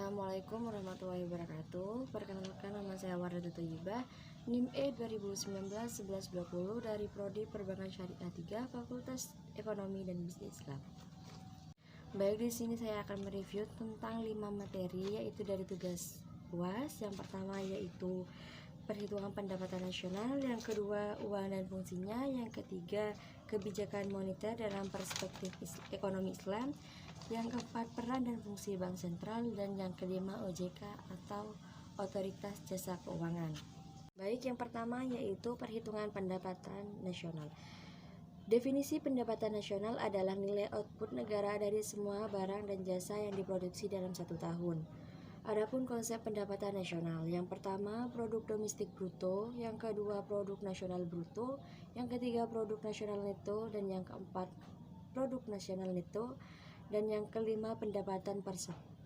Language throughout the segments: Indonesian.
Assalamualaikum warahmatullahi wabarakatuh. Perkenalkan, nama saya Wardah Thayyibah, NIM E 2019-1120 dari Prodi Perbankan Syariah 3, Fakultas Ekonomi dan Bisnis Islam. Baik, di sini saya akan mereview tentang 5 materi, yaitu dari tugas UAS. Yang pertama yaitu perhitungan pendapatan nasional, yang kedua uang dan fungsinya, yang ketiga kebijakan moneter dalam perspektif ekonomi Islam, yang keempat peran dan fungsi bank sentral, dan yang kelima OJK atau Otoritas Jasa Keuangan. Baik, yang pertama yaitu perhitungan pendapatan nasional. Definisi pendapatan nasional adalah nilai output negara dari semua barang dan jasa yang diproduksi dalam satu tahun. Adapun konsep pendapatan nasional, yang pertama produk domestik bruto, yang kedua produk nasional bruto, yang ketiga produk nasional neto, dan yang keempat produk nasional neto, dan yang kelima pendapatan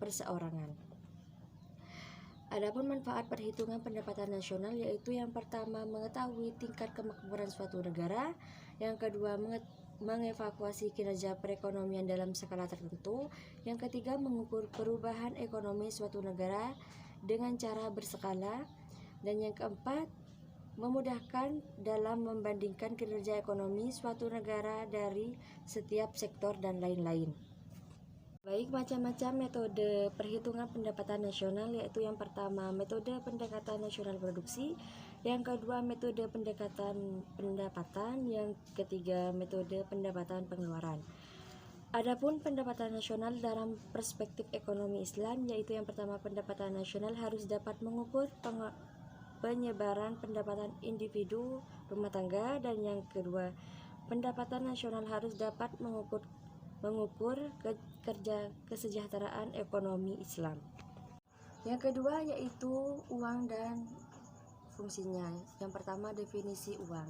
perseorangan. Adapun manfaat perhitungan pendapatan nasional yaitu yang pertama mengetahui tingkat kemakmuran suatu negara, yang kedua mengevaluasi kinerja perekonomian dalam skala tertentu, yang ketiga mengukur perubahan ekonomi suatu negara dengan cara berskala, dan yang keempat memudahkan dalam membandingkan kinerja ekonomi suatu negara dari setiap sektor dan lain-lain. Baik, macam-macam metode perhitungan pendapatan nasional, yaitu yang pertama metode pendekatan nasional produksi, yang kedua metode pendekatan pendapatan, yang ketiga metode pendapatan pengeluaran. Adapun pendapatan nasional dalam perspektif ekonomi Islam, yaitu yang pertama pendapatan nasional harus dapat mengukur penyebaran pendapatan individu rumah tangga, dan yang kedua pendapatan nasional harus dapat mengukur kesejahteraan ekonomi Islam. Yang kedua yaitu uang dan fungsinya. Yang pertama definisi uang.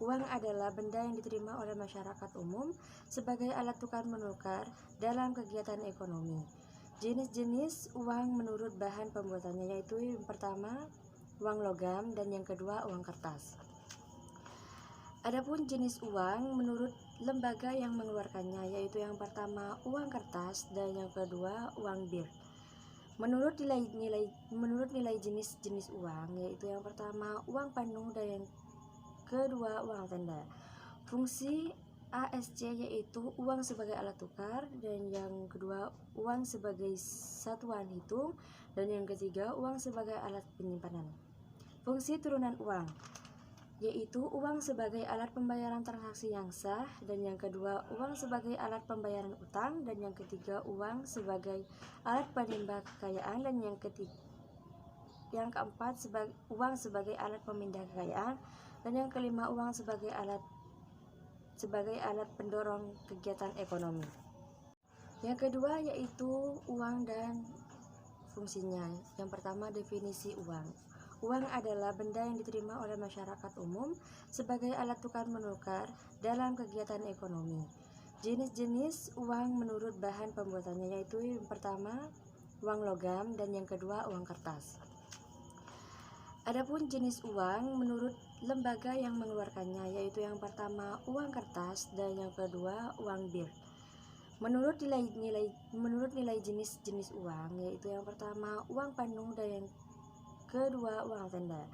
Uang adalah benda yang diterima oleh masyarakat umum sebagai alat tukar menukar dalam kegiatan ekonomi. Jenis-jenis uang menurut bahan pembuatannya yaitu yang pertama uang logam, dan yang kedua uang kertas. Adapun jenis uang menurut lembaga yang mengeluarkannya, yaitu yang pertama uang kertas, dan yang kedua uang bir. Menurut nilai jenis-jenis uang, yaitu yang pertama uang penuh, dan yang kedua uang tanda. Fungsi ASC yaitu uang sebagai alat tukar, dan yang kedua uang sebagai satuan hitung, dan yang ketiga uang sebagai alat penyimpanan. Fungsi turunan uang yaitu uang sebagai alat pembayaran transaksi yang sah, dan yang kedua uang sebagai alat pembayaran utang, dan yang ketiga uang sebagai alat penimba kekayaan, dan yang keempat uang sebagai alat pemindah kekayaan, dan yang kelima uang sebagai alat pendorong kegiatan ekonomi. Yang kedua yaitu uang dan fungsinya. Yang pertama definisi uang. Uang adalah benda yang diterima oleh masyarakat umum sebagai alat tukar menukar dalam kegiatan ekonomi. Jenis-jenis uang menurut bahan pembuatannya yaitu yang pertama uang logam, dan yang kedua uang kertas. Adapun jenis uang menurut lembaga yang mengeluarkannya, yaitu yang pertama uang kertas, dan yang kedua uang bir. Menurut nilai jenis-jenis uang, yaitu yang pertama uang penuh, dan yang kedua uang tanda.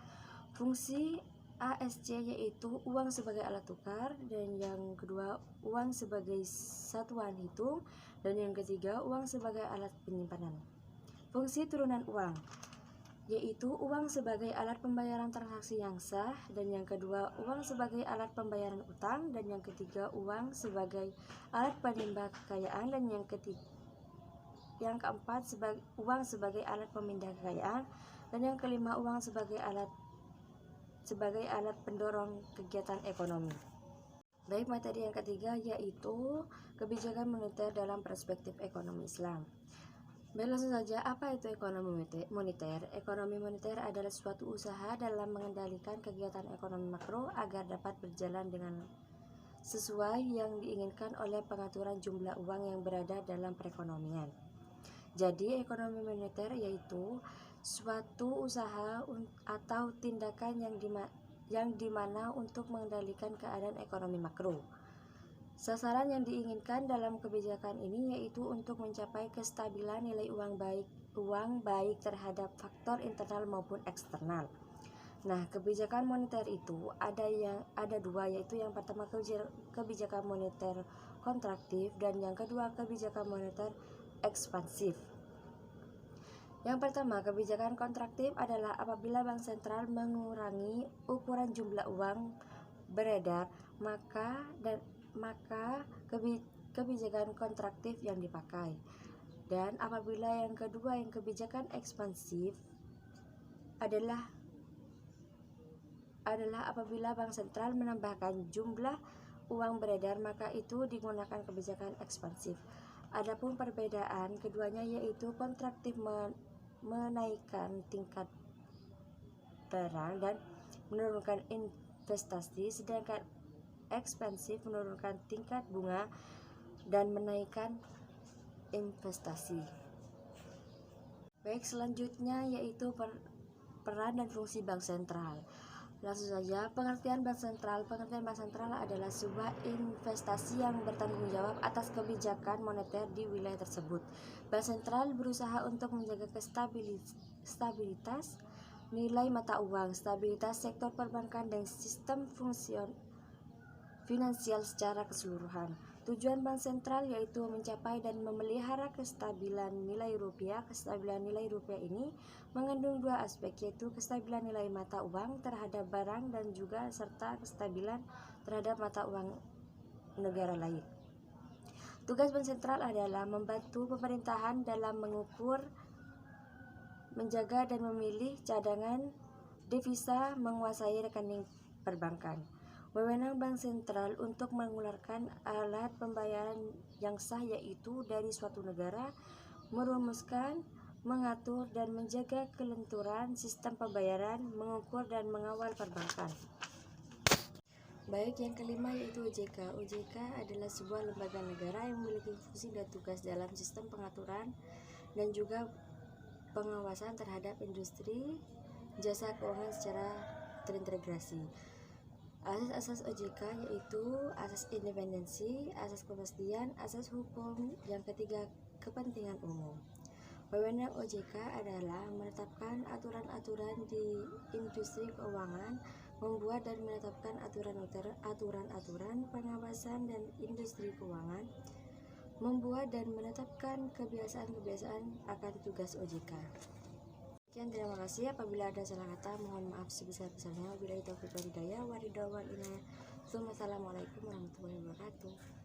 Fungsi ASC yaitu uang sebagai alat tukar, dan yang kedua uang sebagai satuan hitung, dan yang ketiga uang sebagai alat penyimpanan. Fungsi turunan uang yaitu uang sebagai alat pembayaran transaksi yang sah, dan yang kedua uang sebagai alat pembayaran utang, dan yang ketiga uang sebagai alat penimba kekayaan, dan yang keempat uang sebagai alat pemindah kekayaan, dan yang kelima uang sebagai alat pendorong kegiatan ekonomi. Baik, materi yang ketiga yaitu kebijakan moneter dalam perspektif ekonomi Islam. Baik, langsung saja, apa itu ekonomi moneter? Ekonomi moneter adalah suatu usaha dalam mengendalikan kegiatan ekonomi makro agar dapat berjalan dengan sesuai yang diinginkan oleh pengaturan jumlah uang yang berada dalam perekonomian. Jadi, ekonomi moneter yaitu suatu usaha atau tindakan yang dimana untuk mengendalikan keadaan ekonomi makro. Sasaran yang diinginkan dalam kebijakan ini yaitu untuk mencapai kestabilan nilai uang baik uang baik terhadap faktor internal maupun eksternal. Nah, kebijakan moneter itu ada dua, yaitu yang pertama kebijakan moneter kontraktif dan yang kedua kebijakan moneter ekspansif. Yang pertama, kebijakan kontraktif adalah apabila bank sentral mengurangi ukuran jumlah uang beredar, maka kebijakan kontraktif yang dipakai. Dan apabila yang kedua, yang kebijakan ekspansif adalah apabila bank sentral menambahkan jumlah uang beredar, maka itu digunakan kebijakan ekspansif. Adapun perbedaan keduanya yaitu kontraktif menaikkan tingkat barang dan menurunkan investasi, sedangkan ekspansif menurunkan tingkat bunga dan menaikkan investasi. Baik, selanjutnya yaitu peran dan fungsi bank sentral. Langsung saja, pengertian bank sentral. Pengertian bank sentral adalah sebuah investasi yang bertanggung jawab atas kebijakan moneter di wilayah tersebut. Bank sentral berusaha untuk menjaga stabilitas nilai mata uang, stabilitas sektor perbankan, dan sistem finansial secara keseluruhan. Tujuan bank sentral yaitu mencapai dan memelihara kestabilan nilai rupiah. Kestabilan nilai rupiah ini mengandung dua aspek, yaitu kestabilan nilai mata uang terhadap barang dan juga serta kestabilan terhadap mata uang negara lain. Tugas bank sentral adalah membantu pemerintahan dalam mengukur, menjaga dan memilih cadangan devisa, menguasai rekening perbankan. Wewenang bank sentral untuk mengeluarkan alat pembayaran yang sah yaitu dari suatu negara, merumuskan, mengatur dan menjaga kelenturan sistem pembayaran, mengukur dan mengawal perbankan. Baik, yang kelima yaitu OJK. OJK adalah sebuah lembaga negara yang memiliki fungsi dan tugas dalam sistem pengaturan dan juga pengawasan terhadap industri jasa keuangan secara terintegrasi. Asas-asas OJK yaitu asas independensi, asas kepastian, asas hukum, yang ketiga kepentingan umum. Wewenang OJK adalah menetapkan aturan-aturan di industri keuangan, membuat dan menetapkan aturan-aturan pengawasan dan industri keuangan, membuat dan menetapkan kebiasaan-kebiasaan akan tugas OJK. Sekian, terima kasih. Apabila ada salah kata, mohon maaf sebesar-besarnya. Wabillahi taufiq wal hidayah. Wassalamualaikum warahmatullahi wabarakatuh.